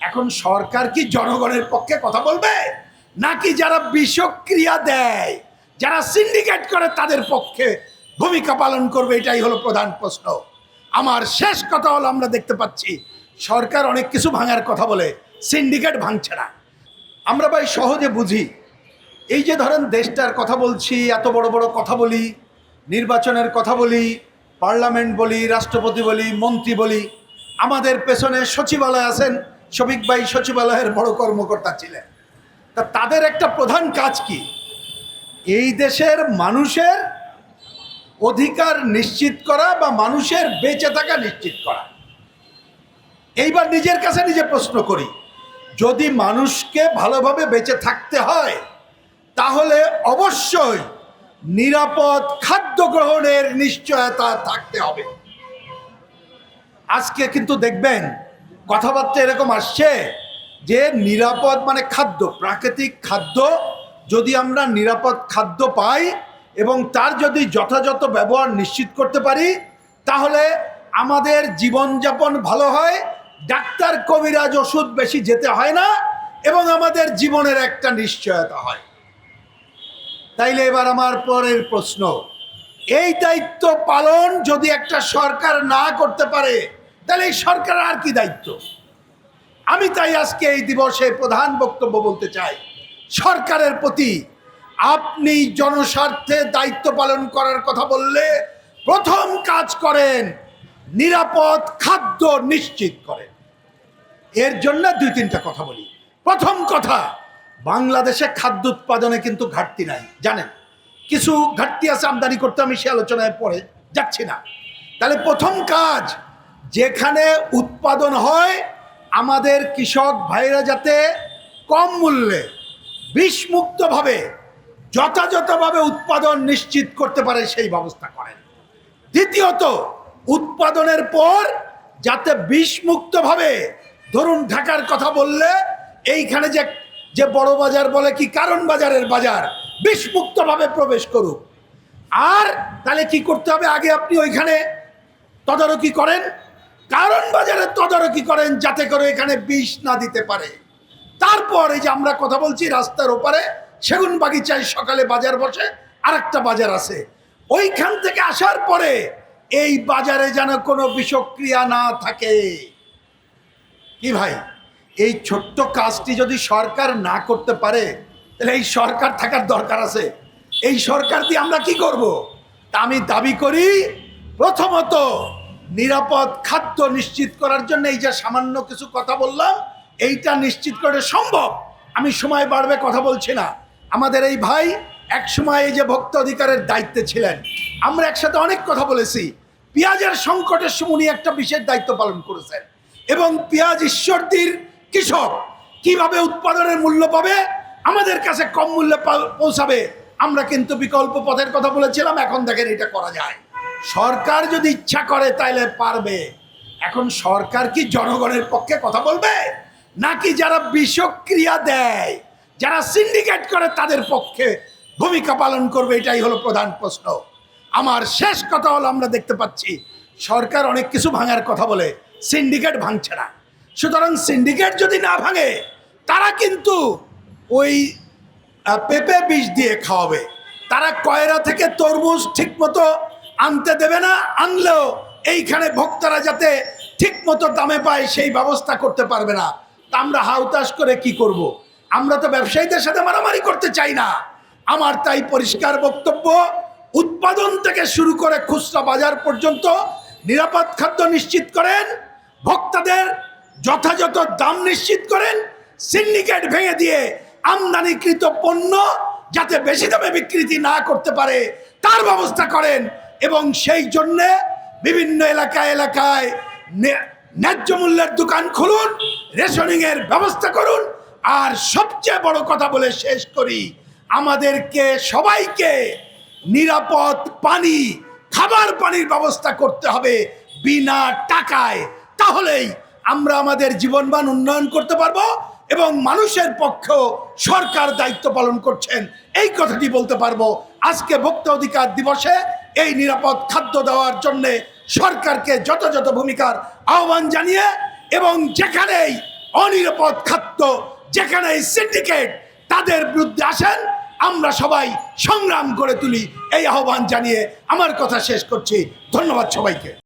এখন সরকার কি জনগণের পক্ষে কথা বলবে, নাকি যারা বিষক্রিয়া দেয়, যারা সিন্ডিকেট করে তাদের পক্ষে ভূমিকা পালন করবে? এটাই হলো প্রধান প্রশ্ন। আমার শেষ কথা হলো, আমরা দেখতে পাচ্ছি সরকার অনেক কিছু ভাঙার কথা বলে, সিন্ডিকেট ভাঙছে না। আমরা ভাই সহজে বুঝি, এই যে ধরেন দেশটার কথা বলছি, এত বড় বড় কথা বলি, নির্বাচনের কথা বলি, পার্লামেন্ট বলি, রাষ্ট্রপতি বলি, মন্ত্রী বলি, আমাদের পেছনে সচিবালয় আছেন, শফিক ভাই সচিবালয়ের বড় কর্মকর্তা ছিলেন। তা তাদের একটা প্রধান কাজ কি? এই দেশের মানুষের অধিকার নিশ্চিত করা বা মানুষের বেঁচে থাকা নিশ্চিত করা। এইবার নিজের কাছে নিজে প্রশ্ন করি, যদি মানুষকে ভালোভাবে বেঁচে থাকতে হয় তাহলে অবশ্যই নিরাপদ খাদ্য গ্রহণের নিশ্চয়তা থাকতে হবে। আজকে কিন্তু দেখবেন কথাবার্তা এরকম আসছে যে নিরাপদ মানে খাদ্য, প্রাকৃতিক খাদ্য, যদি আমরা নিরাপদ খাদ্য পাই এবং তার যদি যথাযথ ব্যবহার নিশ্চিত করতে পারি তাহলে আমাদের জীবনযাপন ভালো হয়, ডাক্তার কবিরাজ ওষুধ বেশি যেতে হয় না এবং আমাদের জীবনের একটা নিশ্চয়তা হয়। তাইলে এবার আমার পরের প্রশ্ন, এই দায়িত্ব পালন যদি একটা সরকার না করতে পারে তাহলে এই সরকার আর কি দায়িত্ব? আমি তাই আজকে এই দিবসে প্রধান বক্তব্য বলতে চাই, সরকারের প্রতি আপনি জনস্বার্থে দায়িত্ব পালন করার কথা বললে প্রথম কাজ করেন নিরাপদ খাদ্য নিশ্চিত করেন। এর জন্য দুই তিনটা কথা বলি। প্রথম কথা, বাংলাদেশে খাদ্য উৎপাদনে কিন্তু ঘাটতি নাই, জানেন, কিছু ঘাটতি আছে, আমদানি করতে, আমি সে আলোচনায় পরে যাচ্ছি না। তাহলে প্রথম কাজ, যেখানে উৎপাদন হয় আমাদের কৃষক ভাইরা যাতে কম মূল্যে বিষমুক্তভাবে যথাযথভাবে উৎপাদন নিশ্চিত করতে পারে সেই ব্যবস্থা করেন। দ্বিতীয়ত, উৎপাদনের পর যাতে বিষমুক্তভাবে, ধরুন ঢাকার কথা বললে এইখানে যে বড় বাজার বলে কি কারণ বাজারের বাজার বিষমুক্তভাবে প্রবেশ করুক। আর তাহলে কি করতে হবে, আগে আপনি ওইখানে তদারকি করেন, কারণ বাজারের তদারকি করেন যাতে করে এখানে বিষ না দিতে পারে। তারপর এই যে আমরা কথা বলছি রাস্তার ওপারে সেগুন বাগিচায় সকালে বাজার বসে, আর একটা বাজার আছে, ওইখান থেকে আসার পরে এই বাজারে যেন কোনো বিষক্রিয়া না থাকে। কি ভাই, এই ছোট্ট কাজটি যদি সরকার না করতে পারে তাহলে এই সরকার থাকার দরকার আছে? এই সরকার দিয়ে আমরা কি করব? তা আমি দাবি করি, প্রথমত নিরাপদ খাদ্য নিশ্চিত করার জন্য এই যে সামান্য কিছু কথা বললাম, এইটা নিশ্চিত করে সম্ভব। আমি সময় বাড়বে কথা বলছি না। আমাদের এই ভাই এক সময় এই যে ভোক্তা অধিকারের দায়িত্বে ছিলেন, আমরা একসাথে অনেক কথা বলেছি। পেঁয়াজের সংকটের সময় উনি একটা বিশেষ দায়িত্ব পালন করেছেন এবং পেঁয়াজ ঈশ্বরদীর কৃষক কিভাবে উৎপাদনের মূল্য পাবে, আমাদের কাছে কম মূল্যে পৌঁছাবে, আমরা কিন্তু বিকল্প পথের কথা বলেছিলাম। এখন দেখেন এটা করা যায়, সরকার যদি ইচ্ছা করে তাইলে পারবে। এখন সরকার কি জনগণের পক্ষে কথা বলবে, নাকি যারা বিষক্রিয়া দেয়, যারা সিন্ডিকেট করে তাদের পক্ষে ভূমিকা পালন করবে? এটাই হলো প্রধান প্রশ্ন। আমার শেষ কথা হলো, আমরা দেখতে পাচ্ছি সরকার অনেক কিছু ভাঙার কথা বলে, সিন্ডিকেট ভাঙছে না। সুতরাং সিন্ডিকেট যদি না ভাঙে, তারা কিন্তু ওই পেঁপে বিষ দিয়ে খাওয়াবে, তারা কয়রা থেকে তরমুজ ঠিক মতো আনতে দেবে না, আনলেও এইখানে ভোক্তারা যাতে ঠিক মতো দামে পায় সেই ব্যবস্থা করতে পারবে না। তা আমরা হাউতাশ করে কি করব? আমরা তো ব্যবসায়ীদের সাথে মারামারি করতে চাই না। আমার তাই পরিষ্কার বক্তব্য, উৎপাদন থেকে শুরু করে খুচরা বাজার পর্যন্ত নিরাপদ খাদ্য নিশ্চিত করেন, ভোক্তাদের যথাযথ দাম নিশ্চিত করেন, সিন্ডিকেট ভেঙে দিয়ে আমদানিকৃত পণ্য যাতে বেশি দামে বিক্রি না করতে পারে তার ব্যবস্থা করেন এবং সেই জন্যে বিভিন্ন এলাকায় এলাকায় ন্যায্য মূল্যের দোকান খুলুন, রেশনিংয়ের ব্যবস্থা করুন। আর সবচেয়ে বড় কথা বলে শেষ করি, আমাদেরকে সবাইকে নিরাপদ পানি, খাবার পানির ব্যবস্থা করতে হবে বিনা টাকায়। তাহলেই আমরা আমাদের জীবনমান উন্নয়ন করতে পারবো এবং মানুষের পক্ষেও সরকার দায়িত্ব পালন করছেন এই কথাটি বলতে পারবো। আজকে ভোক্তা অধিকার দিবসে এই নিরাপদ খাদ্য দেওয়ার জন্য সরকারকে যথাযথ ভূমিকার আহ্বান জানিয়ে এবং যেখানেই অনিরাপদ খাদ্য যেখানে সিন্ডিকেট তাদের বিরুদ্ধে আসেন, আমরা সবাই সংগ্রাম করে তুলি। এই আহ্বান জানিয়ে আমার কথা শেষ করছি। ধন্যবাদ সবাইকে।